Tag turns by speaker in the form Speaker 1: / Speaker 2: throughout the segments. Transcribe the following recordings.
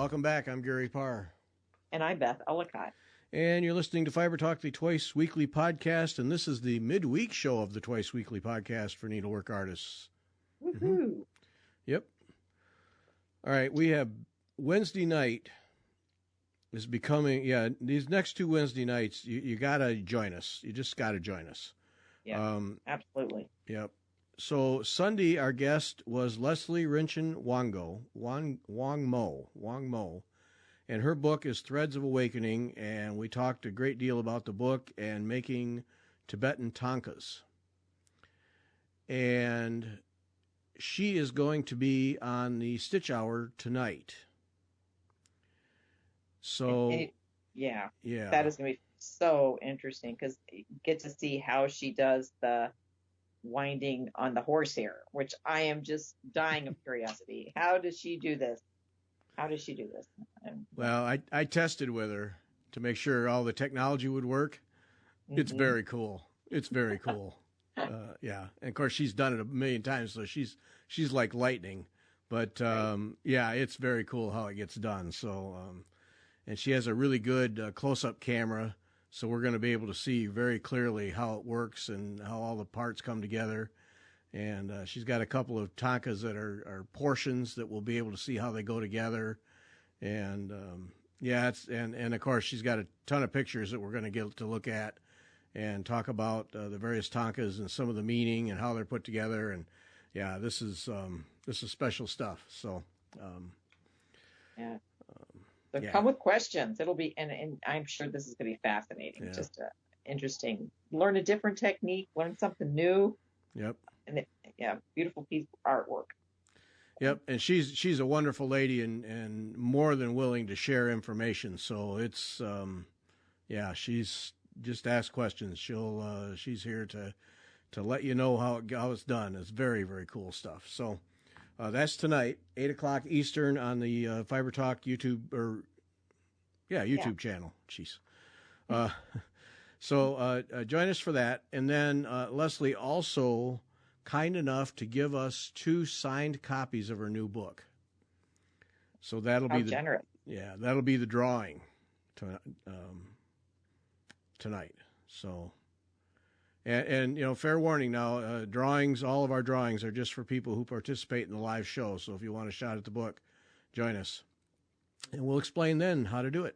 Speaker 1: Welcome back. I'm Gary Parr.
Speaker 2: And I'm Beth Ellicott.
Speaker 1: And you're listening to Fiber Talk, the twice weekly podcast, and this is the midweek show of the twice weekly podcast for needlework artists.
Speaker 2: Woohoo! Mm-hmm.
Speaker 1: Yep. All right, we have Wednesday night is becoming, these next two Wednesday nights, you got to join us. You just got to join us.
Speaker 2: Yeah, absolutely.
Speaker 1: Yep. So Sunday, our guest was Leslie Rinchen-Wongmo, and her book is Threads of Awakening, and we talked a great deal about the book and making Tibetan thanghkas. And she is going to be on the Stitch Hour tonight. So,
Speaker 2: that is going to be so interesting because you get to see how she does the winding on the horsehair, which I am just dying of curiosity. How does she do this?
Speaker 1: Well, I tested with her to make sure all the technology would work. Mm-hmm. It's very cool. Yeah. And of course she's done it a million times, so she's like lightning, but, it's very cool how it gets done. So, and she has a really good close-up camera. So we're going to be able to see very clearly how it works and how all the parts come together. And she's got a couple of thanghkas that are portions that we'll be able to see how they go together. And and of course she's got a ton of pictures that we're going to get to look at and talk about the various thanghkas and some of the meaning and how they're put together. And this is special stuff. So
Speaker 2: come with questions. It'll be and I'm sure this is going to be fascinating.
Speaker 1: Yeah.
Speaker 2: Just interesting. Learn a different technique. Learn something new.
Speaker 1: Yep.
Speaker 2: And beautiful piece of artwork.
Speaker 1: Yep, and she's a wonderful lady and more than willing to share information. So it's she's just ask questions. She's here to let you know how it's done. It's very, very cool stuff. So that's tonight, 8:00 Eastern on the Fiber Talk YouTube channel. Jeez. So join us for that, and then Leslie also kind enough to give us 2 signed copies of her new book. So that'll be that'll be the drawing tonight. So, and fair warning now, all of our drawings are just for people who participate in the live show. So if you want a shot at the book, join us, and we'll explain then how to do it.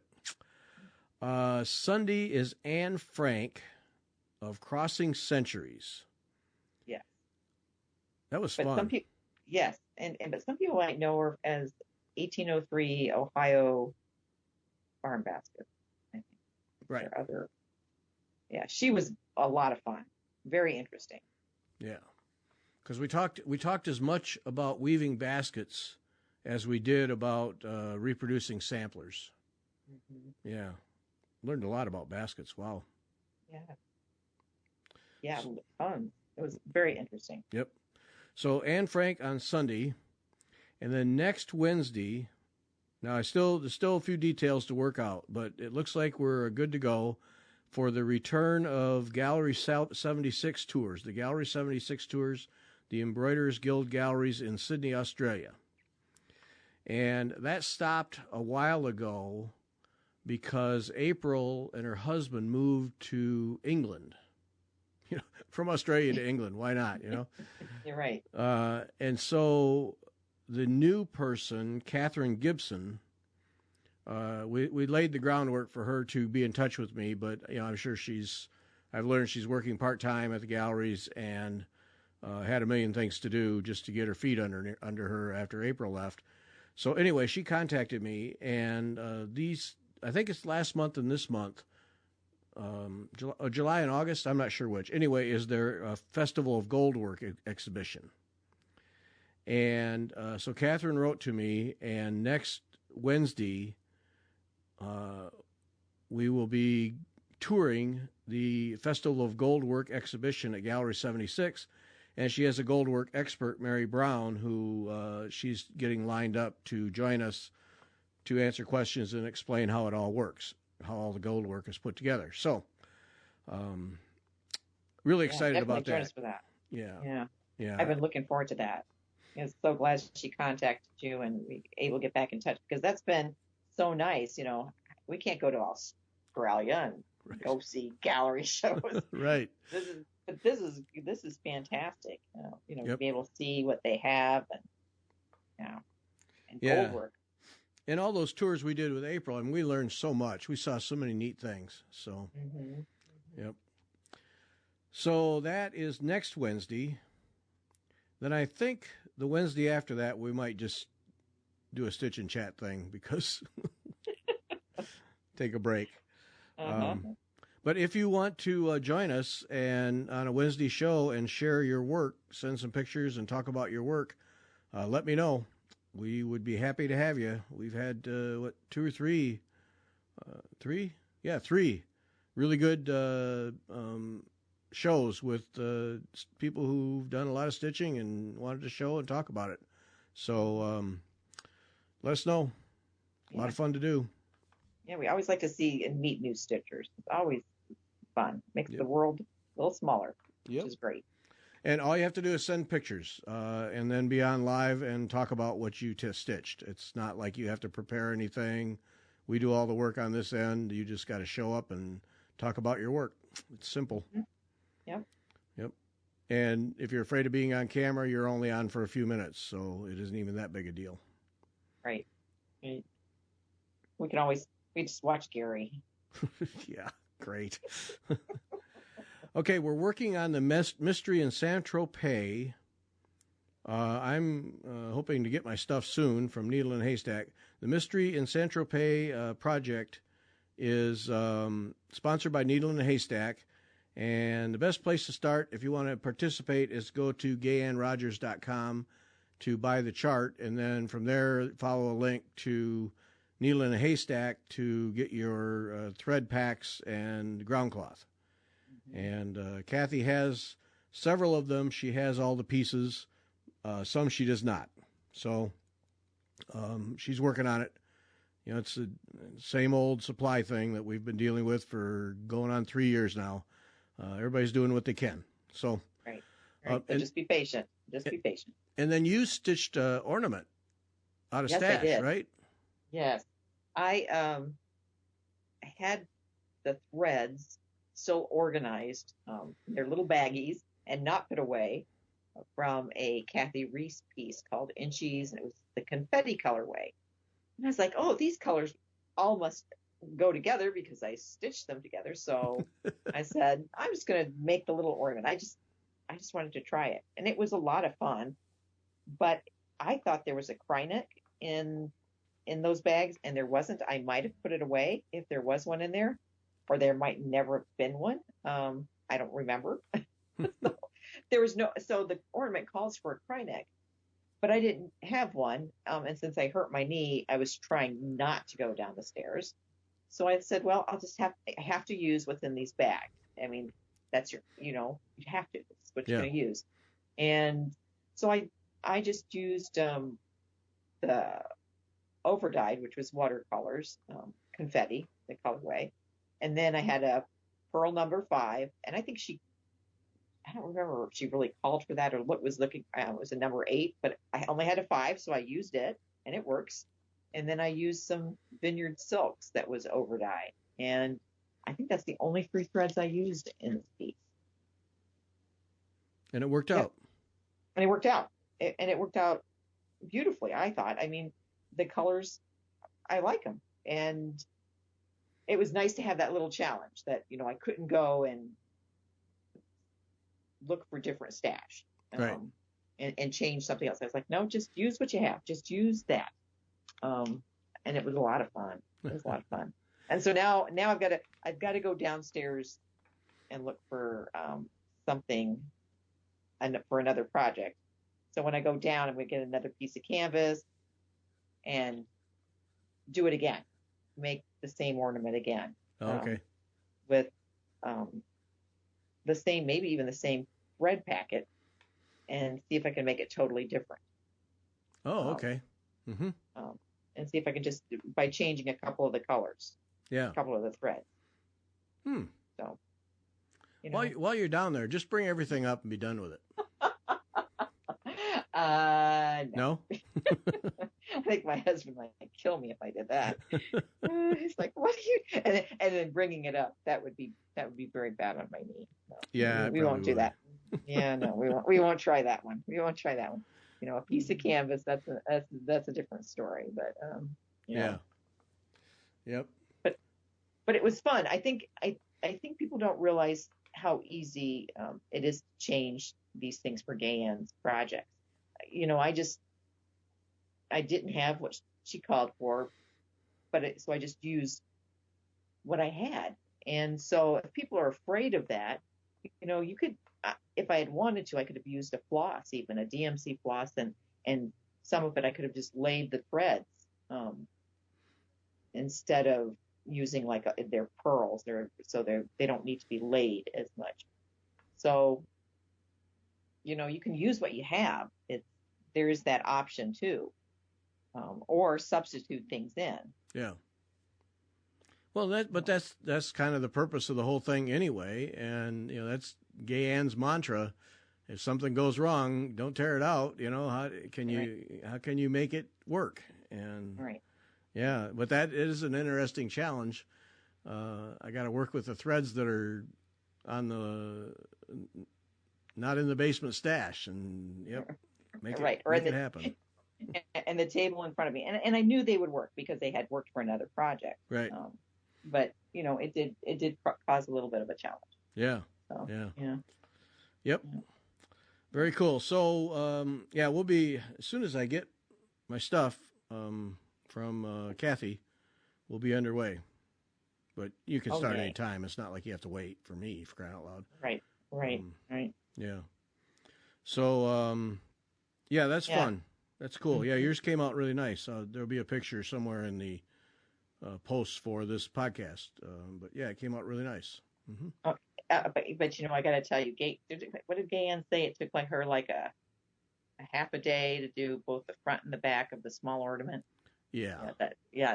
Speaker 1: Sunday is Anne Frank of Crossing Centuries. That was fun.
Speaker 2: Some people, yes, but some people might know her as 1803 Ohio Farm Basket. I think.
Speaker 1: Right.
Speaker 2: She was a lot of fun. Very interesting.
Speaker 1: Yeah, because we talked as much about weaving baskets as we did about reproducing samplers. Mm-hmm. Yeah, learned a lot about baskets. Wow.
Speaker 2: Yeah, fun. It was very interesting.
Speaker 1: Yep. So Anne Frank on Sunday, and then next Wednesday. Now there's still a few details to work out, but it looks like we're good to go for the return of Gallery 76 tours. The Gallery 76 tours, the Embroiderers Guild galleries in Sydney, Australia, and that stopped a while ago because April and her husband moved to England. From Australia to England, why not?
Speaker 2: You're right.
Speaker 1: And so the new person, Catherine Gibson, we laid the groundwork for her to be in touch with me, but I'm sure I've learned she's working part-time at the galleries and had a million things to do just to get her feet under her after April left. So anyway, she contacted me, and I think it's last month and this month, July and August, I'm not sure which. Anyway, is their Festival of Goldwork exhibition. And so Catherine wrote to me, and next Wednesday, we will be touring the Festival of Goldwork exhibition at Gallery 76, and she has a goldwork expert, Mary Brown, who she's getting lined up to join us to answer questions and explain how it all works, how all the gold work is put together. So, really excited about that.
Speaker 2: Join us for that.
Speaker 1: Yeah.
Speaker 2: I've been looking forward to that. I'm so glad she contacted you and we were able to get back in touch because that's been so nice. We can't go to Australia and
Speaker 1: Right.
Speaker 2: go see gallery shows.
Speaker 1: Right.
Speaker 2: This is fantastic. To
Speaker 1: Yep.
Speaker 2: be able to see what they have and
Speaker 1: Yeah.
Speaker 2: gold work.
Speaker 1: And all those tours we did with April, I mean, we learned so much. We saw so many neat things. So, Yep. So that is next Wednesday. Then I think the Wednesday after that, we might just do a stitch and chat thing because take a break. But if you want to join us and on a Wednesday show and share your work, send some pictures and talk about your work, let me know. We would be happy to have you. We've had, 2 or 3? 3? Yeah, 3 really good shows with people who've done a lot of stitching and wanted to show and talk about it. So let us know. A lot of fun to do.
Speaker 2: Yeah, we always like to see and meet new stitchers. It's always fun. Makes the world a little smaller, which is great.
Speaker 1: And all you have to do is send pictures and then be on live and talk about what you stitched. It's not like you have to prepare anything. We do all the work on this end. You just got to show up and talk about your work. It's simple.
Speaker 2: Yep.
Speaker 1: And if you're afraid of being on camera, you're only on for a few minutes, so it isn't even that big a deal.
Speaker 2: Right. We just watch Gary.
Speaker 1: Yeah, great. Okay, we're working on the mystery in Saint-Tropez. I'm hoping to get my stuff soon from Needle and Haystack. The Mystery in Saint-Tropez project is sponsored by Needle and Haystack. And the best place to start if you want to participate is go to gayannrogers.com to buy the chart. And then from there, follow a link to Needle and Haystack to get your thread packs and ground cloth. And Kathy has several of them. She has all the pieces. Some she does not. So she's working on it. It's the same old supply thing that we've been dealing with for going on 3 years now. Everybody's doing what they can. So,
Speaker 2: right. So just be patient. Be patient.
Speaker 1: And then you stitched ornament out of stash,
Speaker 2: I did.
Speaker 1: Right?
Speaker 2: Yes. I had the threads so organized. They're little baggies and not put away from a Kathy Reese piece called Inchies, and it was the confetti colorway. And I was like, oh, these colors all must go together because I stitched them together. So I said, I'm just going to make the little ornament. I just wanted to try it. And it was a lot of fun, but I thought there was a cry neck in those bags, and there wasn't. I might have put it away if there was one in there, or there might never have been one. I don't remember. So there was so the ornament calls for a cry neck, but I didn't have one. And since I hurt my knee, I was trying not to go down the stairs. So I said, well, I'll just have to use what's in these bags. I mean, that's you have to. It's what you're going to use. And so I just used the overdyed, which was watercolors, confetti, the colorway. And then I had a pearl number 5. And I think I don't remember if she really called for that or what was looking, it was a number 8, but I only had a 5, so I used it and it works. And then I used some vineyard silks that was overdyed. And I think that's the only 3 threads I used in this piece.
Speaker 1: And it worked out.
Speaker 2: And it worked out. And it worked out beautifully, I thought. I mean, the colors, I like them. And it was nice to have that little challenge that, I couldn't go and look for different stash and change something else. I was like, no, just use what you have. Just use that. And it was a lot of fun. It was a lot of fun. And so now I've got to go downstairs and look for something for another project. So when I go down, I'm going to get another piece of canvas and do it again, make the same ornament again.
Speaker 1: Okay.
Speaker 2: With the same, maybe even the same thread packet, and see if I can make it totally different.
Speaker 1: Oh, okay.
Speaker 2: And see if I can just, by changing a couple of the colors, a couple of the threads. So,
Speaker 1: while you're down there, just bring everything up and be done with it.
Speaker 2: No. I think my husband might kill me if I did that. He's like, "What are you?" And then bringing it up, that would be very bad on my knee. No,
Speaker 1: Yeah,
Speaker 2: we won't do that. Yeah, no, we won't try that one. We won't try that one. A piece of canvas, that's a different story. But
Speaker 1: yeah, yep.
Speaker 2: But it was fun. I think people don't realize how easy it is to change these things for Gay Anne's projects. I didn't have what she called for, so I just used what I had. And so if people are afraid of that, you could, if I had wanted to, I could have used a floss, even a DMC floss, and some of it I could have just laid the threads instead of using their pearls. They don't need to be laid as much. So, you can use what you have. There is that option too, or substitute things in.
Speaker 1: Yeah. Well, that's kind of the purpose of the whole thing anyway, and that's Gay Anne's mantra. If something goes wrong, don't tear it out. How can you make it work? And
Speaker 2: right.
Speaker 1: Yeah, but that is an interesting challenge. I got to work with the threads that are not in the basement stash, and make it happen.
Speaker 2: And the table in front of me, and I knew they would work because they had worked for another project.
Speaker 1: Right.
Speaker 2: But it did cause a little bit of a challenge.
Speaker 1: Yeah.
Speaker 2: So,
Speaker 1: yeah.
Speaker 2: Yep.
Speaker 1: Yeah. Very cool. So we'll be, as soon as I get my stuff from Kathy, we'll be underway. But you can start any time. It's not like you have to wait for me, for crying out loud.
Speaker 2: Right. Right.
Speaker 1: Yeah. So that's fun. That's cool. Mm-hmm. Yeah, yours came out really nice. There'll be a picture somewhere in the posts for this podcast. But yeah, it came out really nice. Mm-hmm.
Speaker 2: Oh, but I got to tell you, what did Gay Anne say? It took her a half a day to do both the front and the back of the small ornament.
Speaker 1: Yeah.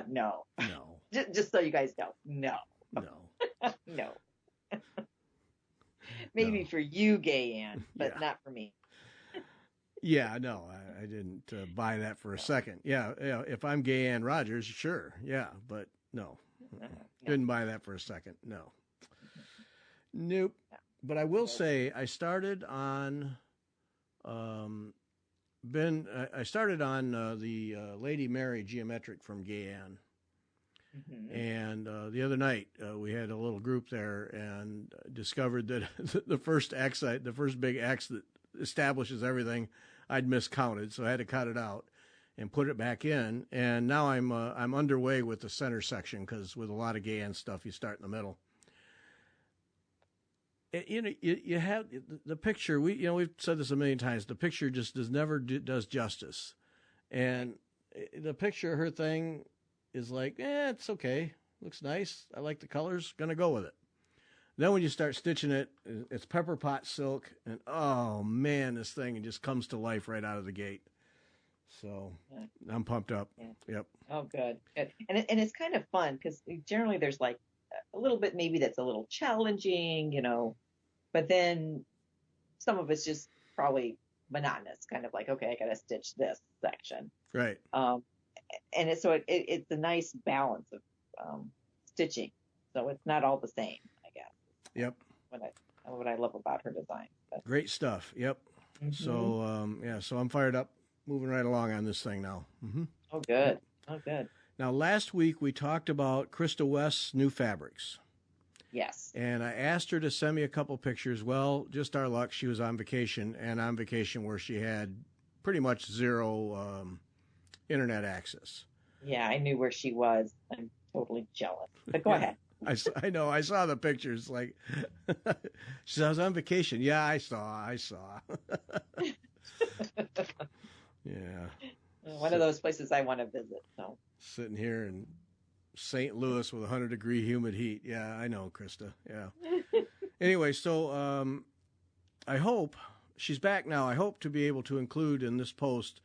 Speaker 2: No.
Speaker 1: No.
Speaker 2: Just so you guys know, no.
Speaker 1: No.
Speaker 2: No. Maybe for you, Gay Anne, but not for me.
Speaker 1: Yeah, no, I didn't buy that for a second. Yeah, if I'm Gay Anne Rogers, sure, yeah, but no. Didn't buy that for a second, no. Nope. But I will say I started on the Lady Mary geometric from Gay Anne. Mm-hmm. And the other night we had a little group there and discovered that the first big X that establishes everything, I'd miscounted, so I had to cut it out and put it back in. And now I'm underway with the center section, because with a lot of Gay Anne stuff, you start in the middle. You have the picture. We've said this a million times. The picture just does justice, and the picture of her thing is like, it's okay, looks nice. I like the colors. Gonna go with it. Then when you start stitching it, it's pepper pot silk, and oh man, this thing just comes to life right out of the gate. So I'm pumped up. Yeah. Yep.
Speaker 2: Oh, good. And it's kind of fun, because generally there's a little bit maybe that's a little challenging, but then some of it's just probably monotonous, kind of like, okay, I got to stitch this section.
Speaker 1: Right.
Speaker 2: And it's a nice balance of stitching, so it's not all the same, I guess.
Speaker 1: Yep.
Speaker 2: What I love about her design. But.
Speaker 1: Great stuff. Yep. Mm-hmm. So so I'm fired up, moving right along on this thing now. Mm-hmm.
Speaker 2: Oh, good. Oh, good.
Speaker 1: Now, last week we talked about Krista West's new fabrics.
Speaker 2: Yes.
Speaker 1: And I asked her to send me a couple pictures. Well, just our luck, she was on vacation, and on vacation where she had pretty much zero internet access.
Speaker 2: Yeah, I knew where she was. I'm totally jealous. But go ahead.
Speaker 1: I know. I saw the pictures. Like, she said, I was on vacation. Yeah, I saw. Yeah.
Speaker 2: One of those places I want to visit. So.
Speaker 1: Sitting here in St. Louis with 100-degree humid heat. Yeah, I know, Krista. Yeah. Anyway, so I hope she's back now. I hope to be able to include in this post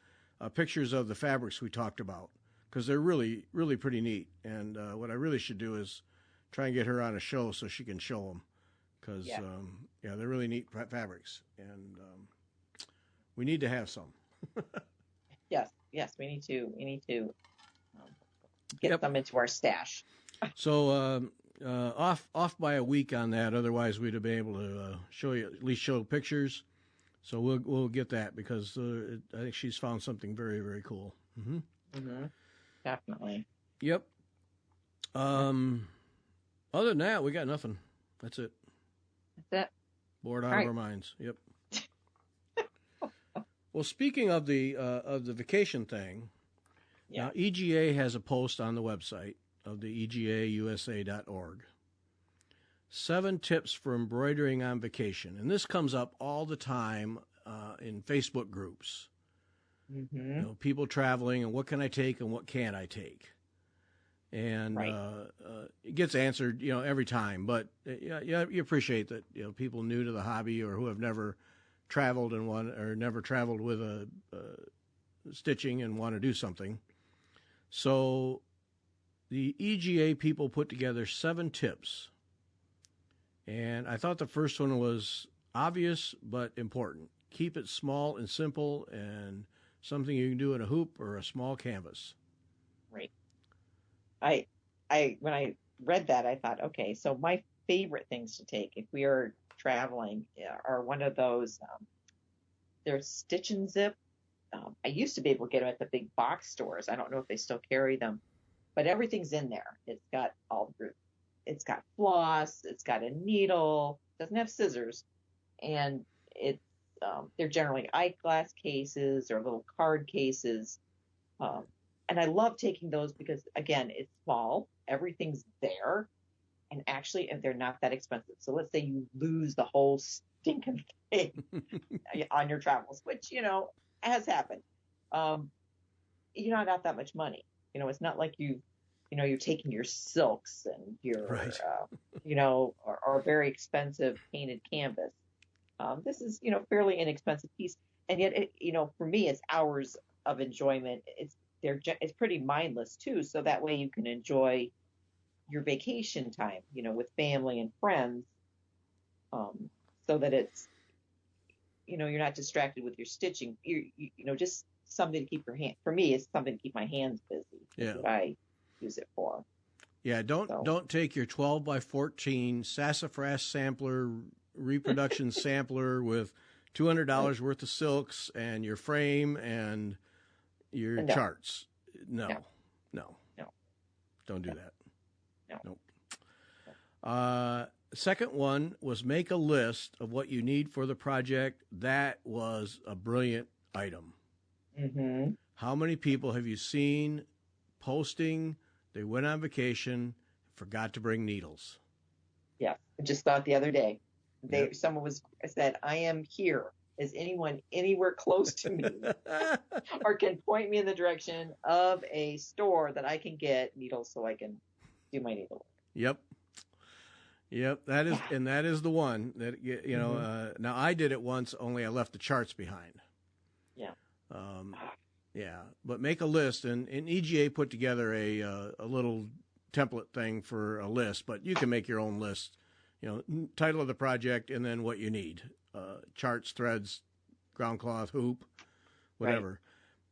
Speaker 1: pictures of the fabrics we talked about, because they're really, really pretty neat. And what I really should do is try and get her on a show so she can show them, because they're really neat fabrics, and we need to have some.
Speaker 2: Yes, we need to get them into our stash.
Speaker 1: So off by a week on that. Otherwise, we'd have been able to at least show pictures. So we'll get that because I think she's found something very, very cool. Mm-hmm.
Speaker 2: Mm-hmm. Definitely.
Speaker 1: Yep. Other than that, we got nothing. That's it.
Speaker 2: That's it.
Speaker 1: Bored out of our minds. Yep. Well, speaking of the vacation thing, now EGA has a post on the website of the egausa.org. 7 tips for embroidering on vacation, and this comes up all the time in Facebook groups.
Speaker 2: Mm-hmm.
Speaker 1: You know, people traveling and what can I take and what can't I take, and it gets answered, you know, every time. But you appreciate that, you know, people new to the hobby or who have never traveled never traveled with a stitching and want to do something. So the EGA people put together 7 tips, and I thought the first one was obvious but important. Keep it small and simple, and something you can do in a hoop or a small canvas.
Speaker 2: Right. When I read that, I thought, okay, so my favorite things to take if we are traveling are one of those. There's Stitch and Zip. I used to be able to get them at the big box stores. I don't know if they still carry them, but everything's in there. It's got it's got floss, it's got a needle, doesn't have scissors, and they're generally eyeglass cases or little card cases. And I love taking those because, again, it's small, everything's there, and actually they're not that expensive. So let's say you lose the whole stinking thing on your travels, which, you know, has happened. You're not that much money. You know, it's not like you're taking your silks and your, or very expensive painted canvas. This is, fairly inexpensive piece. And yet, for me, it's hours of enjoyment. It's pretty mindless too. So that way you can enjoy your vacation time, with family and friends. So that it's, you're not distracted with your stitching. Just something to keep your hand. For me, it's something to keep my hands busy.
Speaker 1: Yeah.
Speaker 2: That's what I use it for.
Speaker 1: Yeah. Don't take your 12 by 14 sassafras sampler reproduction sampler with $200 worth of silks and your frame and your charts. No. Don't do that.
Speaker 2: No.
Speaker 1: Nope. Second one was make a list of what you need for the project. That was a brilliant item.
Speaker 2: Mm-hmm.
Speaker 1: How many people have you seen posting? They went on vacation, forgot to bring needles.
Speaker 2: Yeah, I just thought the other day. Someone said, "I am here. Is anyone anywhere close to me, or can point me in the direction of a store that I can get needles so I can do my needlework?"
Speaker 1: Yep. That is the one that Mm-hmm. Now I did it once, only I left the charts behind.
Speaker 2: Yeah.
Speaker 1: Yeah. But make a list, and EGA put together a little template thing for a list, but you can make your own list. Title of the project and then what you need. Charts, threads, ground cloth, hoop, whatever.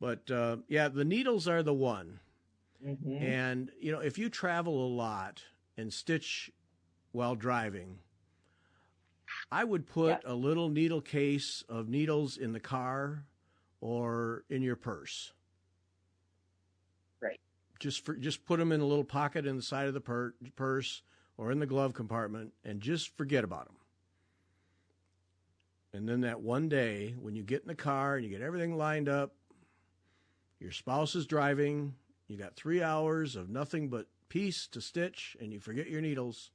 Speaker 1: Right. But, the needles are the one.
Speaker 2: Mm-hmm.
Speaker 1: And, if you travel a lot and stitch while driving, I would put a little needle case of needles in the car or in your purse.
Speaker 2: Right.
Speaker 1: Just put them in a little pocket in the side of the purse or in the glove compartment, and just forget about them. And then that one day, when you get in the car and you get everything lined up, your spouse is driving, you got 3 hours of nothing but piece to stitch, and you forget your needles,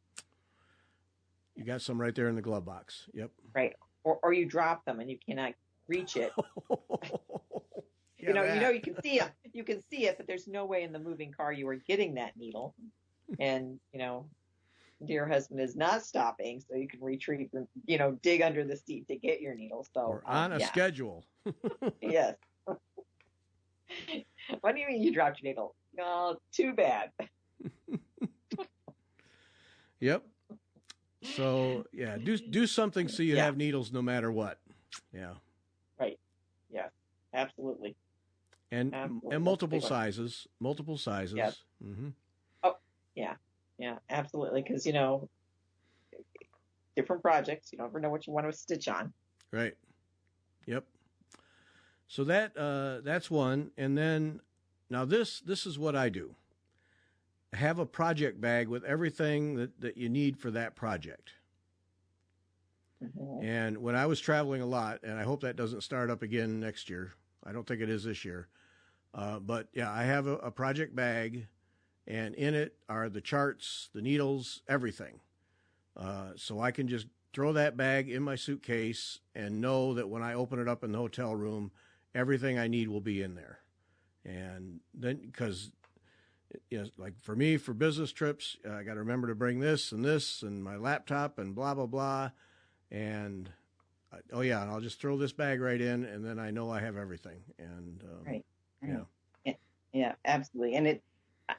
Speaker 1: you got some right there in the glove box. Yep.
Speaker 2: Right. Or you drop them and you cannot reach it. You can see it. You can see it, but there's no way in the moving car you are getting that needle. And, dear husband is not stopping, so you can retrieve, dig under the seat to get your needle. So
Speaker 1: or on a schedule.
Speaker 2: Yes. What do you mean you dropped your needle? Oh, too bad.
Speaker 1: Yep. So do something so you have needles no matter what. Yeah.
Speaker 2: Right. Yeah. absolutely.
Speaker 1: And
Speaker 2: Absolutely.
Speaker 1: and multiple sizes, multiple sizes.
Speaker 2: Yes.
Speaker 1: Mm-hmm.
Speaker 2: Oh, yeah. Yeah, absolutely. Because, different projects, you never know what you want to stitch on.
Speaker 1: Right. Yep. So that's one. And then now this is what I do. Have a project bag with everything that you need for that project.
Speaker 2: Mm-hmm.
Speaker 1: And when I was traveling a lot, and I hope that doesn't start up again next year. I don't think it is this year. But yeah, I have a project bag, and in it are the charts, the needles, everything. So I can just throw that bag in my suitcase and know that when I open it up in the hotel room, everything I need will be in there. And then, because, like for me, for business trips, I got to remember to bring this and my laptop and blah, blah, blah. And, and I'll just throw this bag right in, and then I know I have everything. And,
Speaker 2: Right.
Speaker 1: yeah.
Speaker 2: Yeah, absolutely. And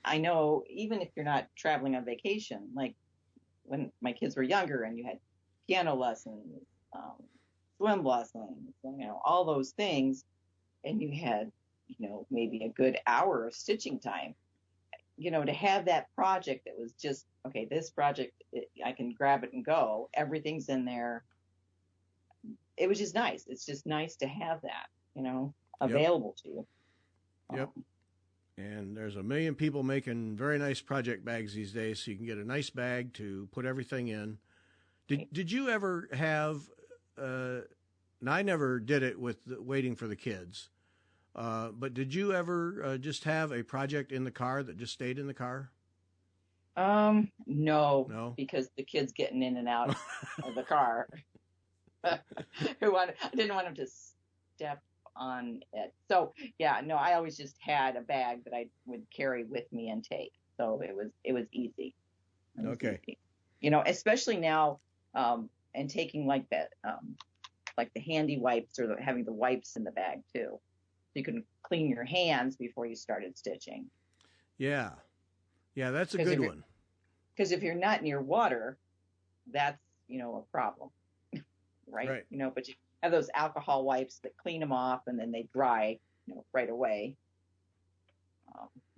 Speaker 2: I know even if you're not traveling on vacation, like when my kids were younger and you had piano lessons, swim lessons, all those things, and you had, maybe a good hour of stitching time, to have that project that was just, okay, this project, I can grab it and go. Everything's in there. It was just nice. It's just nice to have that, available to you.
Speaker 1: Yep. And there's a million people making very nice project bags these days, so you can get a nice bag to put everything in. Did you ever have? And I never did it with waiting for the kids. But did you ever just have a project in the car that just stayed in the car?
Speaker 2: No, because the kids getting in and out of the car. I didn't want them to step on it. So yeah, no, I always just had a bag that I would carry with me and take. So it was easy.
Speaker 1: Okay.
Speaker 2: Easy. Especially now, and taking like that, like the handy wipes or having the wipes in the bag too. So you can clean your hands before you started stitching.
Speaker 1: Yeah. Yeah, that's a good one.
Speaker 2: Because if you're not near water, that's, a problem. Right. But you have those alcohol wipes that clean them off and then they dry, right away.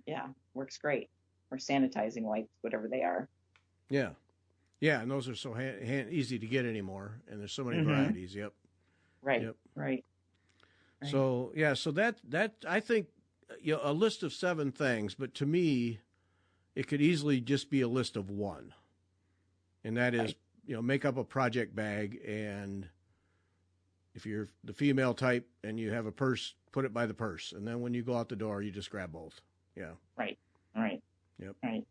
Speaker 2: Yeah, works great. Or sanitizing wipes, whatever they are.
Speaker 1: Yeah. Yeah, and those are so easy to get anymore, and there's so many varieties. Yep.
Speaker 2: Right.
Speaker 1: Yep.
Speaker 2: Right.
Speaker 1: So yeah, so that I think a list of 7 things, but to me, it could easily just be a list of 1, and that is make up a project bag, and if you're the female type and you have a purse, put it by the purse, and then when you go out the door, you just grab both. Yeah.
Speaker 2: Right.
Speaker 1: Yep.
Speaker 2: Right.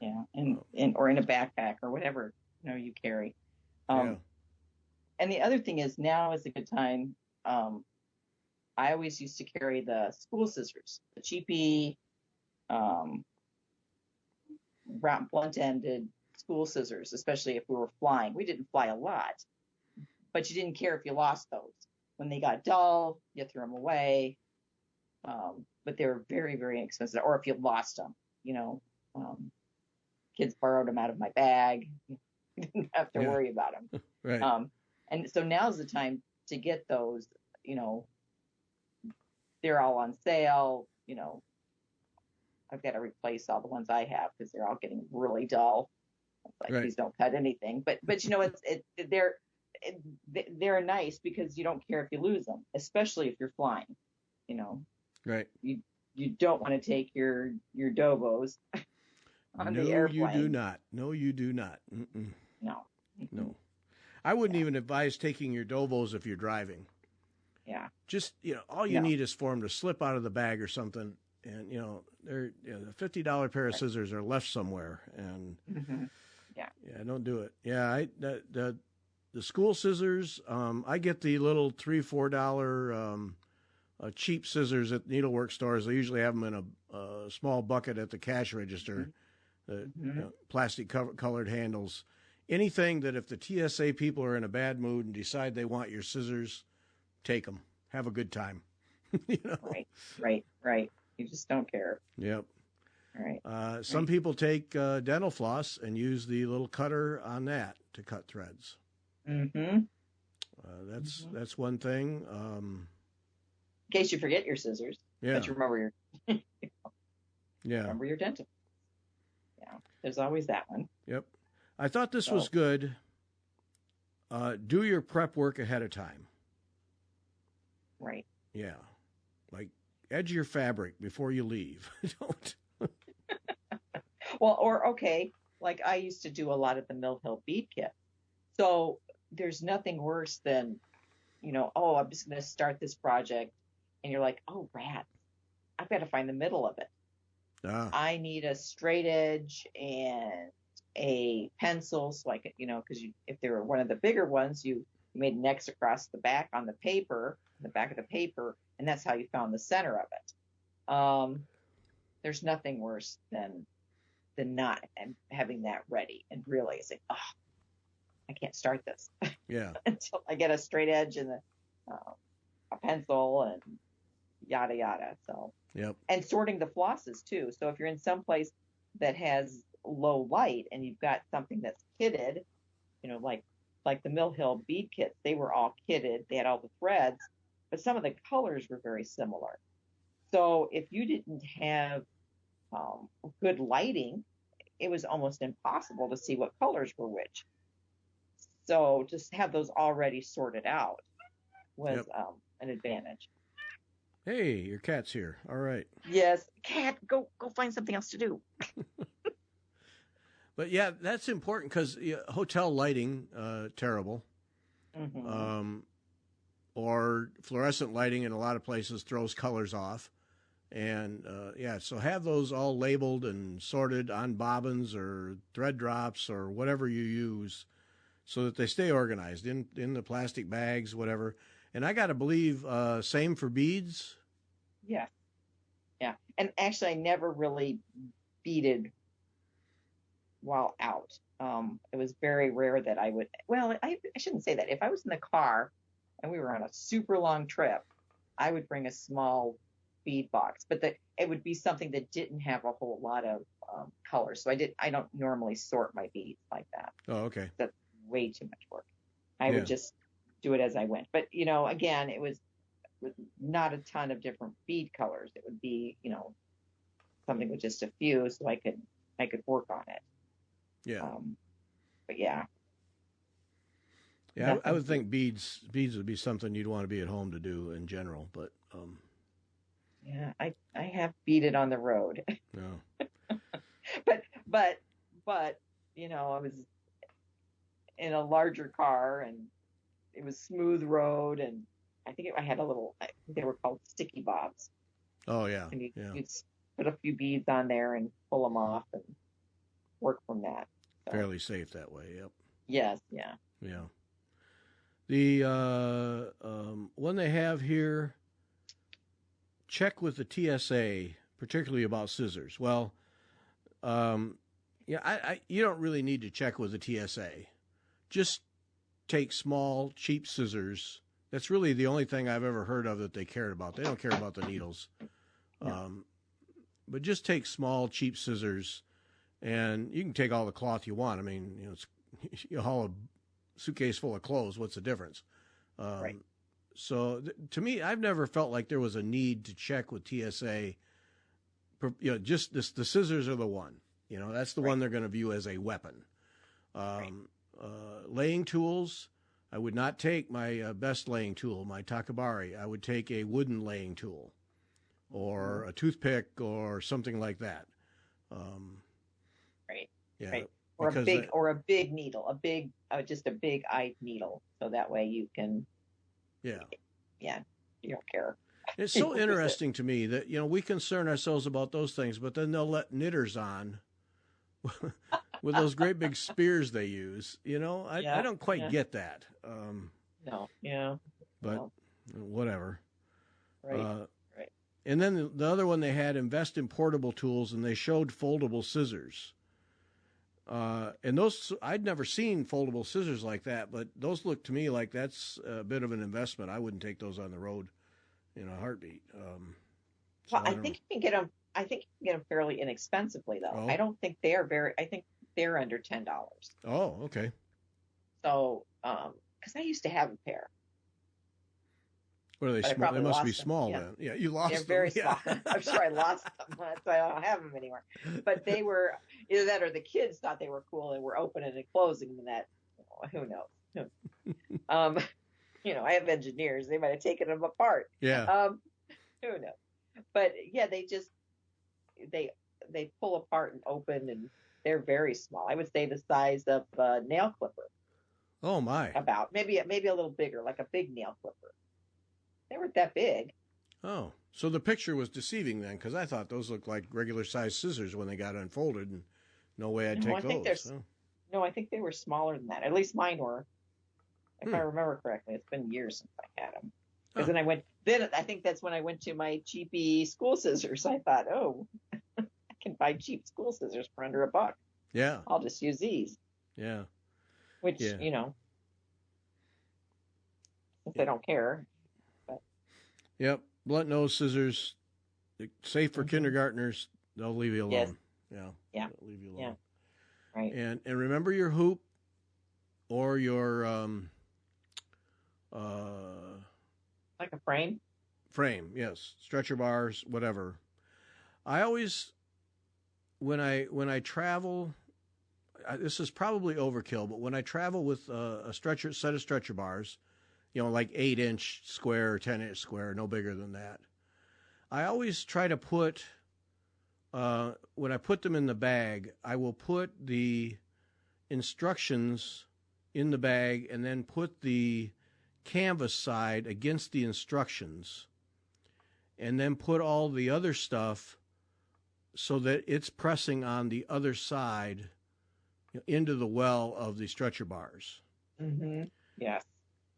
Speaker 2: Yeah, and or in a backpack or whatever you carry. And the other thing is now is a good time. I always used to carry the school scissors, the cheapy, blunt-ended school scissors, especially if we were flying. We didn't fly a lot, but you didn't care if you lost those. When they got dull, you threw them away. But they were very, very expensive. Or if you lost them, kids borrowed them out of my bag. You didn't have to worry about them.
Speaker 1: Right.
Speaker 2: And so now's the time to get those, they're all on sale. I've got to replace all the ones I have because they're all getting really dull. Please don't cut anything. But they're nice because you don't care if you lose them, especially if you're flying.
Speaker 1: Right.
Speaker 2: You don't want to take your Dobos on the airplane.
Speaker 1: No, you do not. No, you do not. Mm-mm.
Speaker 2: No.
Speaker 1: No. I wouldn't even advise taking your Dobos if you're driving.
Speaker 2: Yeah.
Speaker 1: Just, all you need is for them to slip out of the bag or something. And, they're, the $50 pair of scissors are left somewhere. And yeah, don't do it. Yeah. The school scissors, I get the little $3, $4, cheap scissors at needlework stores. They usually have them in a small bucket at the cash register, plastic colored handles. Anything that if the TSA people are in a bad mood and decide they want your scissors, take them. Have a good time.
Speaker 2: Right. You just don't care.
Speaker 1: Yep.
Speaker 2: All right.
Speaker 1: Some people take dental floss and use the little cutter on that to cut threads.
Speaker 2: Mm-hmm.
Speaker 1: That's one thing.
Speaker 2: case you forget your scissors, but you remember your remember your dental. Yeah, there's always that one.
Speaker 1: Yep. I thought this was good. Do your prep work ahead of time.
Speaker 2: Right.
Speaker 1: Yeah. Like edge your fabric before you leave. Don't.
Speaker 2: Well, like I used to do a lot of the Mill Hill bead kit. So there's nothing worse than, I'm just going to start this project. And you're like, oh, rats, I've got to find the middle of it. I need a straight edge and a pencil. So because if they were one of the bigger ones, you made an X across the back on the back of the paper, and that's how you found the center of it. There's nothing worse than not having that ready and realizing, I can't start this.
Speaker 1: Yeah.
Speaker 2: Until I get a straight edge and a pencil and yada yada. So.
Speaker 1: Yep.
Speaker 2: And sorting the flosses too. So if you're in some place that has low light and you've got something that's kitted, like the Mill Hill bead kits, they were all kitted. They had all the threads, but some of the colors were very similar. So if you didn't have good lighting, it was almost impossible to see what colors were which. So just have those already sorted out was an advantage.
Speaker 1: Hey, your cat's here. All right.
Speaker 2: Yes, cat, go find something else to do.
Speaker 1: But yeah, that's important because hotel lighting, terrible.
Speaker 2: Mm-hmm.
Speaker 1: Or fluorescent lighting in a lot of places throws colors off. And so have those all labeled and sorted on bobbins or thread drops or whatever you use so that they stay organized in the plastic bags, whatever. And I got to believe, same for beads.
Speaker 2: Yeah. Yeah. And actually, I never really beaded while out. It was very rare that I would, I shouldn't say that. If I was in the car and we were on a super long trip, I would bring a small bead box, but it would be something that didn't have a whole lot of colors. So I don't normally sort my beads like that.
Speaker 1: Oh, okay.
Speaker 2: That's way too much work. I would just do it as I went. But, again, it was not a ton of different bead colors. It would be, something with just a few so I could work on it.
Speaker 1: Yeah.
Speaker 2: But yeah.
Speaker 1: Yeah, I would think beads would be something you'd want to be at home to do in general, but
Speaker 2: yeah, I have beaded on the road.
Speaker 1: No.
Speaker 2: but I was in a larger car and it was smooth road, and I think I had they were called sticky bobs.
Speaker 1: Oh yeah.
Speaker 2: And you'd put a few beads on there and pull them off and work from that. So.
Speaker 1: Fairly safe that way. Yep.
Speaker 2: Yes. Yeah.
Speaker 1: Yeah. The one they have here, check with the TSA, particularly about scissors. Well, you don't really need to check with the TSA. Just take small, cheap scissors. That's really the only thing I've ever heard of that they cared about. They don't care about the needles. No. But just take small, cheap scissors, and you can take all the cloth you want. I mean, you haul a suitcase full of clothes. What's the difference?
Speaker 2: Right.
Speaker 1: So to me, I've never felt like there was a need to check with TSA. Just the scissors are the one. That's the one they're going to view as a weapon. Laying tools, I would not take my best laying tool, my Takabari. I would take a wooden laying tool or a toothpick or something like that.
Speaker 2: Right.
Speaker 1: Yeah.
Speaker 2: Right. Or a big needle, just a big eyed needle. So that way you can.
Speaker 1: Yeah.
Speaker 2: Yeah. You don't care.
Speaker 1: It's so interesting to me that, we concern ourselves about those things, but then they'll let knitters on with those great big spears they use. I don't quite get that.
Speaker 2: No. Yeah.
Speaker 1: But whatever.
Speaker 2: Right. Right.
Speaker 1: And then the other one they had, invest in portable tools, and they showed foldable scissors. And those, I'd never seen foldable scissors like that, but those look to me like that's a bit of an investment. I wouldn't take those on the road in a heartbeat.
Speaker 2: I think you can get them. I think you can get them fairly inexpensively, though.
Speaker 1: Oh.
Speaker 2: I don't think they are I think they're under $10.
Speaker 1: Oh, okay.
Speaker 2: So, because I used to have a pair.
Speaker 1: What are they
Speaker 2: but I
Speaker 1: small? They
Speaker 2: probably
Speaker 1: must be
Speaker 2: lost them.
Speaker 1: small
Speaker 2: Yeah.
Speaker 1: then. Yeah, you lost
Speaker 2: They're
Speaker 1: them.
Speaker 2: very
Speaker 1: Yeah.
Speaker 2: small. I'm sure I lost them. That's why I don't have them anymore. But they were either that or the kids thought they were cool and were opening and closing them. And that, who knows? Um, I have engineers. They might have taken them apart.
Speaker 1: Yeah.
Speaker 2: Who knows? But yeah, they pull apart and open, and they're very small. I would say the size of a nail clipper.
Speaker 1: Oh my.
Speaker 2: About maybe a little bigger, like a big nail clipper. They weren't that big.
Speaker 1: Oh, so the picture was deceiving then, because I thought those looked like regular sized scissors when they got unfolded, and no way I'd take those.
Speaker 2: No, I think they were smaller than that. At least mine were, if I remember correctly. It's been years since I had them. Because then I think that's when I went to my cheapy school scissors. I thought, oh, I can buy cheap school scissors for under $1.
Speaker 1: Yeah.
Speaker 2: I'll just use these.
Speaker 1: Yeah.
Speaker 2: Which, since I don't care. But.
Speaker 1: Yep. Blunt nose scissors, safe for kindergartners. They'll leave you alone.
Speaker 2: Yes.
Speaker 1: Yeah.
Speaker 2: Yeah.
Speaker 1: They'll leave you alone.
Speaker 2: Yeah. Right.
Speaker 1: And remember your hoop or your
Speaker 2: like a frame?
Speaker 1: Frame, yes. Stretcher bars, whatever. I always, when I travel, this is probably overkill, but when I travel with a set of stretcher bars, like 8-inch square or 10-inch square, no bigger than that, I always try to put, when I put them in the bag, I will put the instructions in the bag and then put the canvas side against the instructions and then put all the other stuff so that it's pressing on the other side into the well of the stretcher bars.
Speaker 2: Mm-hmm. Yes.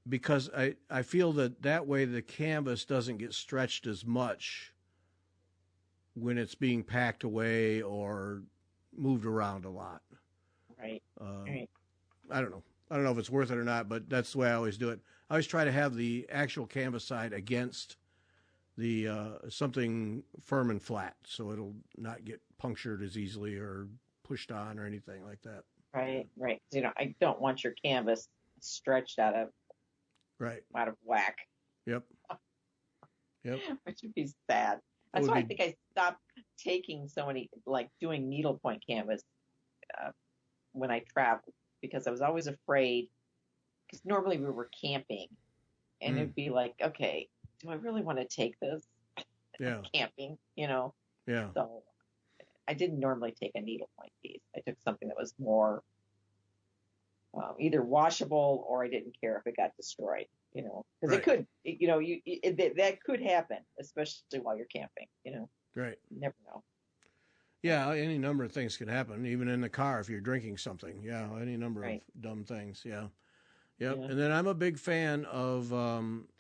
Speaker 1: Because I feel that way the canvas doesn't get stretched as much when it's being packed away or moved around a lot.
Speaker 2: Right. Right.
Speaker 1: I don't know. I don't know if it's worth it or not, but that's the way I always do it. I always try to have the actual canvas side against the something firm and flat, so it'll not get punctured as easily or pushed on or anything like that.
Speaker 2: Right, right. I don't want your canvas stretched out of whack.
Speaker 1: Yep.
Speaker 2: Which would be sad. That's why I think I stopped taking so many, like doing needlepoint canvas when I traveled, because I was always afraid, because normally we were camping and it'd be like, okay, do I really want to take this?
Speaker 1: Yeah.
Speaker 2: Camping,
Speaker 1: Yeah.
Speaker 2: So I didn't normally take a needlepoint piece. I took something that was more either washable, or I didn't care if it got destroyed, because it could, that could happen, especially while you're camping,
Speaker 1: Right.
Speaker 2: You never know.
Speaker 1: Yeah, any number of things can happen, even in the car if you're drinking something. Yeah, any number of dumb things. Yeah. Yep. Yeah. And then I'm a big fan of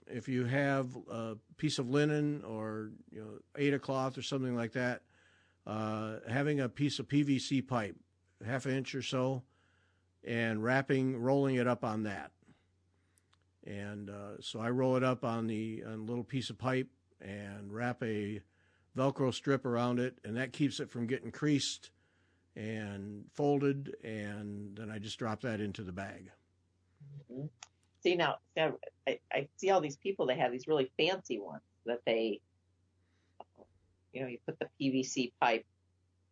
Speaker 1: if you have a piece of linen or Aida cloth or something like that, having a piece of PVC pipe, 1/2 inch or so, and rolling it up on that. And so I roll it up on a little piece of pipe and wrap a Velcro strip around it, and that keeps it from getting creased and folded, and then I just drop that into the bag.
Speaker 2: Mm-hmm. See, now I see all these people, they have these really fancy ones that they, you put the PVC pipe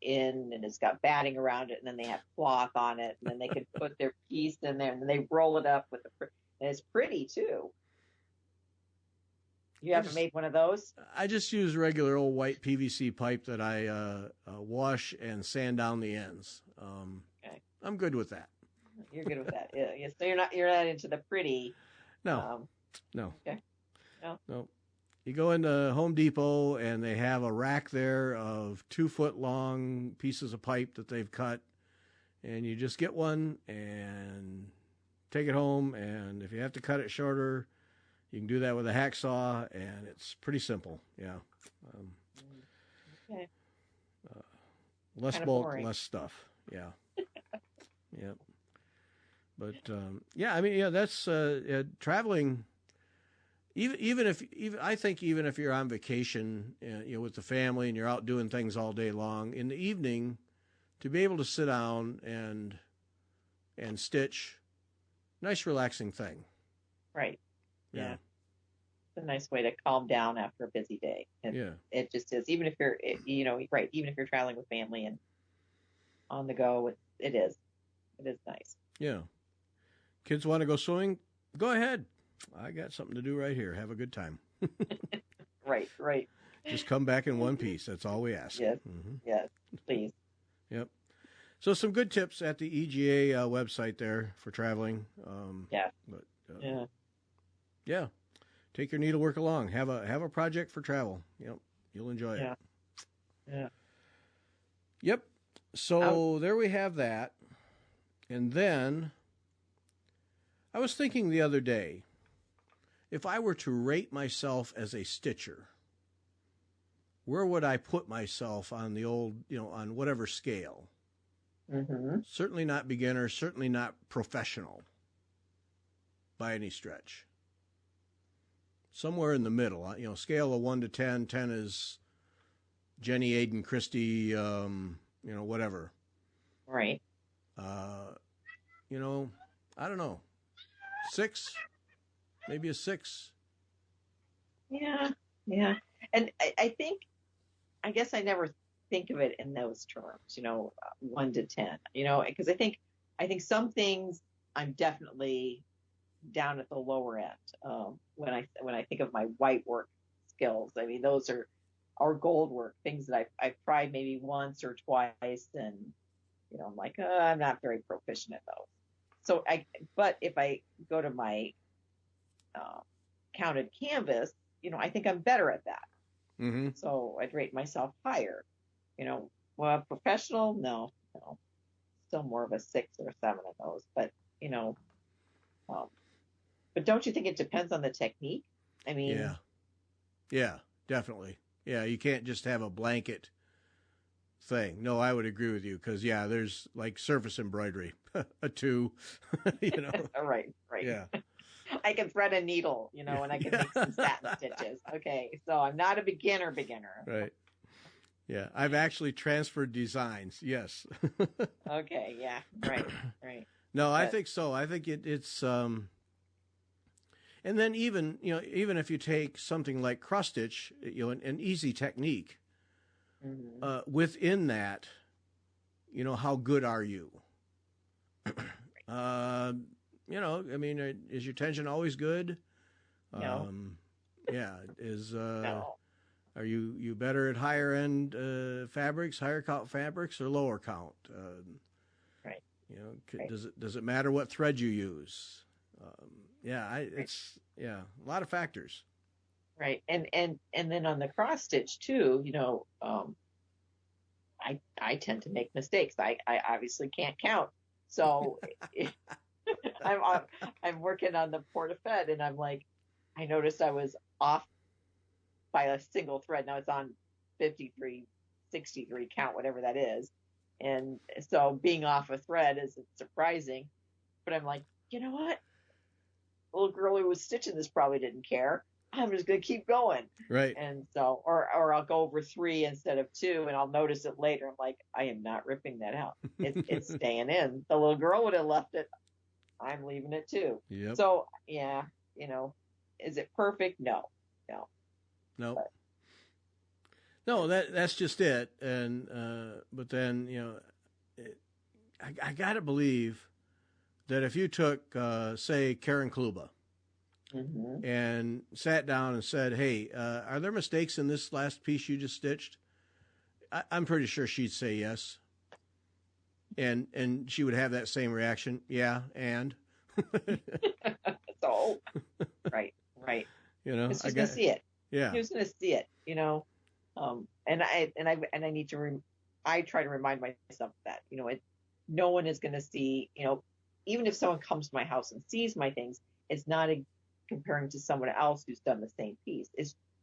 Speaker 2: in and it's got batting around it, and then they have cloth on it, and then they can put their piece in there, and then they roll it up and it's pretty too. You haven't made one of those?
Speaker 1: I just use regular old white PVC pipe that I wash and sand down the ends. Okay. I'm good with that.
Speaker 2: You're good with that. Yeah. So you're not into the pretty.
Speaker 1: No. No.
Speaker 2: Okay.
Speaker 1: No. You go into Home Depot and they have a rack there of 2-foot long pieces of pipe that they've cut, and you just get one and take it home. And if you have to cut it shorter, you can do that with a hacksaw, and it's pretty simple. Yeah.
Speaker 2: Okay.
Speaker 1: Less bulk, less stuff. Yeah. Yep. But that's traveling. Even if I think even if you're on vacation, with the family and you're out doing things all day long, in the evening, to be able to sit down and stitch, nice relaxing thing.
Speaker 2: Right.
Speaker 1: Yeah.
Speaker 2: It's a nice way to calm down after a busy day. And
Speaker 1: Yeah.
Speaker 2: it just is. Even if you're, right. Even if you're traveling with family and on the go, it is. It is nice.
Speaker 1: Yeah. Kids want to go swimming? Go ahead. I got something to do right here. Have a good time.
Speaker 2: Right.
Speaker 1: Just come back in one piece. That's all we ask.
Speaker 2: Yes. Yes. Please.
Speaker 1: Yep. So some good tips at the EGA website there for traveling.
Speaker 2: Yeah.
Speaker 1: But
Speaker 2: Yeah.
Speaker 1: yeah, take your needlework along. Have a project for travel. Yep, you'll enjoy it.
Speaker 2: Yeah.
Speaker 1: Yep. So there we have that. And then I was thinking the other day, if I were to rate myself as a stitcher, where would I put myself on the old, on whatever scale?
Speaker 2: Mm-hmm.
Speaker 1: Certainly not beginner, certainly not professional by any stretch. Somewhere in the middle, scale of 1 to 10. 10 is Jenny Aiden Christie, whatever.
Speaker 2: Right.
Speaker 1: I don't know. 6, maybe a 6.
Speaker 2: Yeah. And I guess I never think of it in those terms, 1 to 10, because I think some things I'm definitely down at the lower end. When I think of my white work skills, I mean, those are gold work, things that I've tried maybe once or twice, and I'm like, I'm not very proficient at those. So but if I go to my counted canvas, I think I'm better at that.
Speaker 1: Mm-hmm.
Speaker 2: So I'd rate myself higher. Well, professional, no, still more of a 6 or 7 of those. But but don't you think it depends on the technique? I mean,
Speaker 1: yeah, definitely. Yeah, you can't just have a blanket thing. No, I would agree with you because there's like surface embroidery, a 2,
Speaker 2: Right.
Speaker 1: Yeah.
Speaker 2: I can thread a needle, and I can make some satin stitches. Okay, so I'm not a beginner.
Speaker 1: Right. Yeah, I've actually transferred designs. Yes.
Speaker 2: Okay. Yeah. Right.
Speaker 1: No, I think so. I think it's and then even if you take something like cross stitch, an easy technique.
Speaker 2: Mm-hmm.
Speaker 1: Within that, how good are you? I mean, is your tension always good?
Speaker 2: No.
Speaker 1: No. Are you better at higher end fabrics, higher count fabrics, or lower count?
Speaker 2: Right.
Speaker 1: Right. Does it matter what thread you use? It's a lot of factors.
Speaker 2: Right. And then on the cross stitch too, I tend to make mistakes. I obviously can't count. So I'm working on the porte-a-fete, and I'm like, I noticed I was off by a single thread. Now it's on 53, 63 count, whatever that is. And so being off a thread is surprising, but I'm like, you know what? The little girl who was stitching this probably didn't care. I'm just going to keep going.
Speaker 1: Right.
Speaker 2: And so, or I'll go over 3 instead of 2, and I'll notice it later. I'm like, I am not ripping that out. It's staying in. The little girl would have left it. I'm leaving it too.
Speaker 1: Yep.
Speaker 2: So is it perfect? No.
Speaker 1: But. No, that's just it. And but then I gotta believe that if you took say Karen Kluba.
Speaker 2: Mm-hmm.
Speaker 1: And sat down and said, hey, are there mistakes in this last piece you just stitched? I'm pretty sure she'd say yes. And she would have that same reaction. Yeah, and?
Speaker 2: So, right. She's going to see it.
Speaker 1: Yeah.
Speaker 2: Who's going to see it, And I need to, I try to remind myself that, no one is going to see, even if someone comes to my house and sees my things, it's not comparing to someone else who's done the same piece.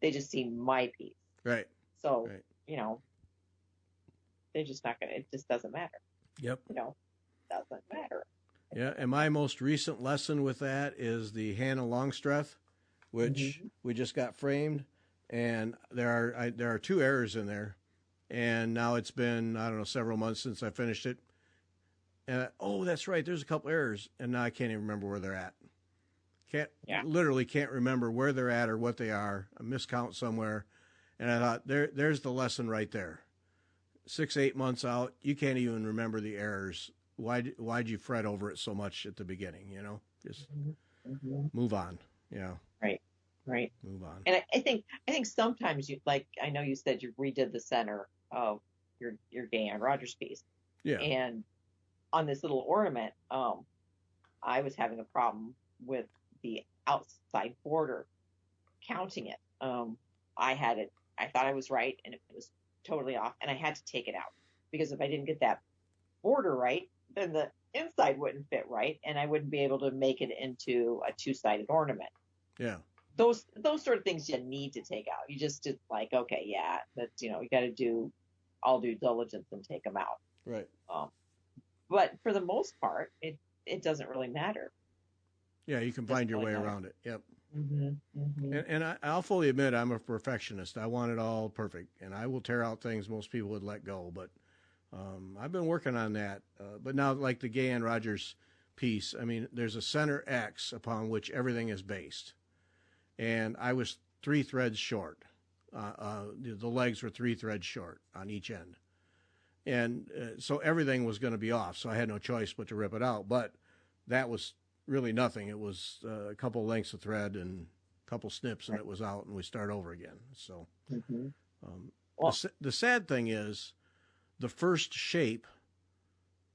Speaker 2: They just see my piece.
Speaker 1: Right.
Speaker 2: So, they're just not going to, it just doesn't matter.
Speaker 1: Yep.
Speaker 2: Doesn't matter.
Speaker 1: Yeah. And my most recent lesson with that is the Hannah Longstreth, which we just got framed. And there are 2 errors in there. And now it's been, I don't know, several months since I finished it. And that's right. There's a couple errors. And now I can't even remember where they're at. Literally can't remember where they're at or what they are. A miscount somewhere. And I thought, there's the lesson right there. 6-8 months out, you can't even remember the errors. Why'd you fret over it so much at the beginning? You know, just move on. Yeah.
Speaker 2: Right.
Speaker 1: Move on.
Speaker 2: And I think sometimes I know you said you redid the center of your Gay Ann Rogers piece.
Speaker 1: Yeah.
Speaker 2: And on this little ornament, I was having a problem with the outside border, counting it. I thought I was right, and it was totally off, and I had to take it out because if I didn't get that border right, then the inside wouldn't fit right, and I wouldn't be able to make it into a two-sided ornament.
Speaker 1: Yeah.
Speaker 2: Those sort of things you need to take out. You just like, okay, yeah, that's, you got to do all due diligence and take them out.
Speaker 1: Right.
Speaker 2: But for the most part, it doesn't really matter.
Speaker 1: Yeah, you can find your way around it. Yep.
Speaker 2: Mm-hmm.
Speaker 1: And I'll fully admit I'm a perfectionist. I want it all perfect, and I will tear out things most people would let go. But I've been working on that. But now, like the Gay Ann Rogers piece, I mean, there's a center X upon which everything is based. And I was 3 threads short. The legs were 3 threads short on each end. And so everything was going to be off. So I had no choice but to rip it out. But that was really nothing. It was a couple lengths of thread and a couple snips, and it was out, and we start over again. So the sad thing is the first shape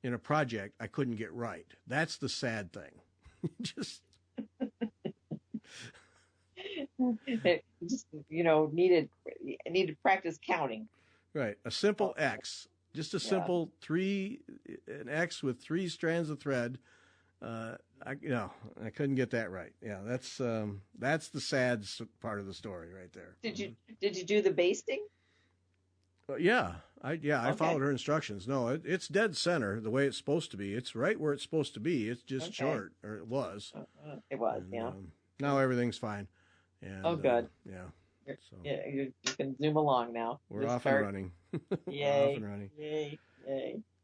Speaker 1: in a project I couldn't get right. That's the sad thing.
Speaker 2: It just needed practice counting.
Speaker 1: Right, a simple X, just a simple an X with 3 strands of thread. I couldn't get that right. Yeah, that's the sad part of the story right there.
Speaker 2: Did you do the basting?
Speaker 1: I followed her instructions. No, it's dead center the way it's supposed to be. It's right where it's supposed to be. It's just short, or it was.
Speaker 2: It was,
Speaker 1: now everything's fine. And,
Speaker 2: good.
Speaker 1: So
Speaker 2: you can zoom along now.
Speaker 1: We're off and running.
Speaker 2: Yay!
Speaker 1: Off and running.
Speaker 2: Yay!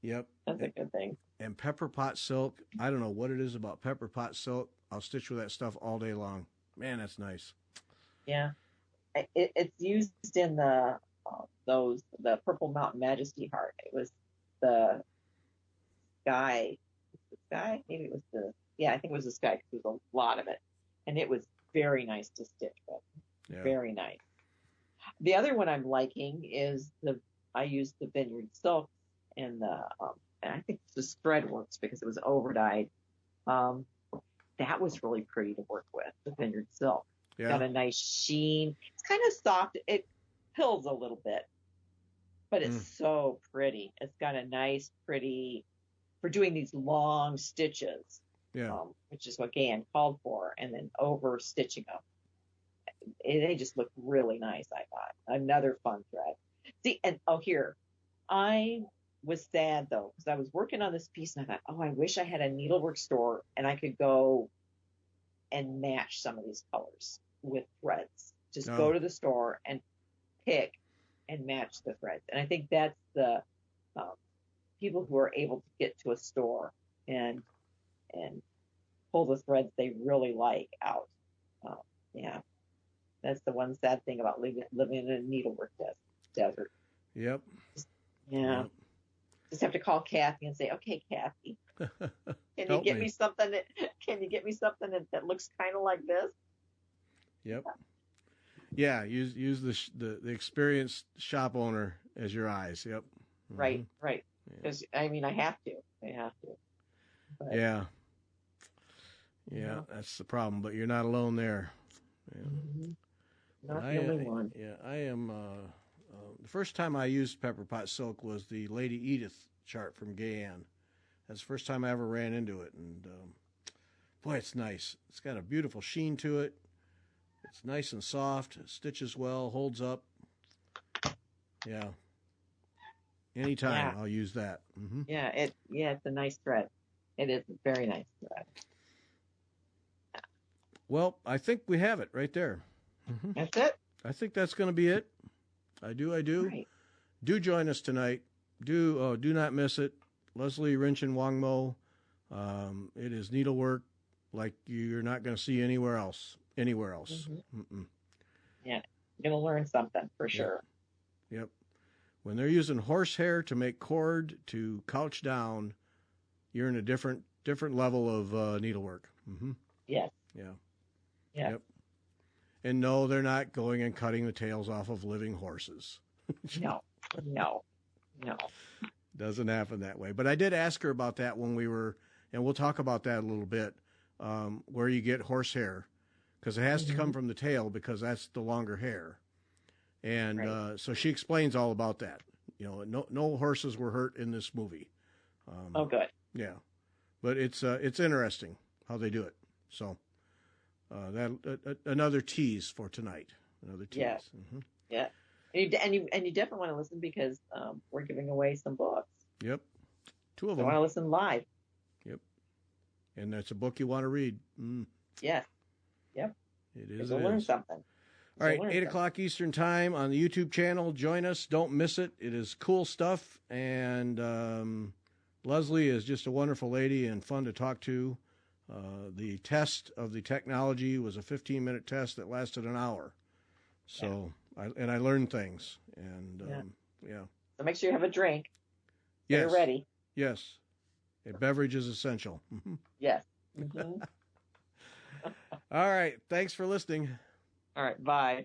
Speaker 1: Yep.
Speaker 2: That's a good thing.
Speaker 1: And pepper pot silk. I don't know what it is about pepper pot silk. I'll stitch with that stuff all day long. Man, that's nice.
Speaker 2: Yeah, it's used in the Purple Mountain Majesty heart. It was the sky. Maybe it was I think it was the sky because there was a lot of it, and it was very nice to stitch with. Yeah. Very nice. The other one I'm liking is I used the Vineyard Silk and and I think the thread works because it was over dyed. That was really pretty to work with, the Vineyard Silk. Yeah. Got a nice sheen. It's kind of soft. It pills a little bit, but it's so pretty. It's got a nice, pretty, for doing these long stitches, which is what Gay Ann called for, and then over stitching them. They just look really nice, I thought. Another fun thread. See, and here, I was sad, though, because I was working on this piece, and I thought, I wish I had a needlework store, and I could go and match some of these colors with threads. Just go to the store and pick and match the threads. And I think that's the people who are able to get to a store and pull the threads they really like out. That's the one sad thing about living in a needlework desert.
Speaker 1: Yep.
Speaker 2: Yep. Just have to call Kathy and say, "Okay, Kathy, can you get me something? Can you get me something that looks kind of like this?"
Speaker 1: Yep. Yeah. Use the experienced shop owner as your eyes. Yep.
Speaker 2: Mm-hmm. Right. Because I have to. But,
Speaker 1: yeah. That's the problem. But you're not alone there. Yeah.
Speaker 2: Mm-hmm. Not the only one.
Speaker 1: Yeah, I am. The first time I used pepper pot silk was the Lady Edith chart from Gay Ann. That's the first time I ever ran into it, and boy, it's nice. It's got a beautiful sheen to it. It's nice and soft. It stitches well, holds up. Yeah. Anytime I'll use that. Mm-hmm.
Speaker 2: Yeah, it's a nice thread. It is a very nice thread.
Speaker 1: Well, I think we have it right there. Mm-hmm.
Speaker 2: That's it?
Speaker 1: I think that's going to be it. I do. Right. Do join us tonight. Do not miss it. Leslie Rinchen-Wongmo. It is needlework. like you're not going to see anywhere else.
Speaker 2: Mm-hmm. Yeah, you're going to learn something for sure.
Speaker 1: Yep. When they're using horsehair to make cord to couch down, you're in a different level of needlework. Mm-hmm.
Speaker 2: Yes.
Speaker 1: Yeah.
Speaker 2: Yeah.
Speaker 1: Yep. And no, they're not going and cutting the tails off of living horses.
Speaker 2: No.
Speaker 1: Doesn't happen that way. But I did ask her about that when we were, and we'll talk about that a little bit, where you get horsehair, because it has to come from the tail because that's the longer hair. And so she explains all about that. You know, no horses were hurt in this movie.
Speaker 2: Oh, good.
Speaker 1: Yeah, but it's interesting how they do it. So that another tease for tonight. Another tease.
Speaker 2: Yeah.
Speaker 1: Mm-hmm.
Speaker 2: Yeah. And you definitely want to listen because we're giving away some books.
Speaker 1: Yep. 2 of
Speaker 2: them. I want to listen live.
Speaker 1: Yep. And that's a book you want to read.
Speaker 2: Mm. Yes. Yep.
Speaker 1: It is.
Speaker 2: You'll learn something.
Speaker 1: All right, 8 o'clock Eastern Time on the YouTube channel. Join us. Don't miss it. It is cool stuff. And Leslie is just a wonderful lady and fun to talk to. The test of the technology was a 15-minute test that lasted an hour. So, I learned things. And,
Speaker 2: So make sure you have a drink.
Speaker 1: Yes.
Speaker 2: You're ready.
Speaker 1: Yes. A beverage is essential. Mm-hmm.
Speaker 2: Yes. Mm-hmm.
Speaker 1: All right. Thanks for listening.
Speaker 2: All right. Bye.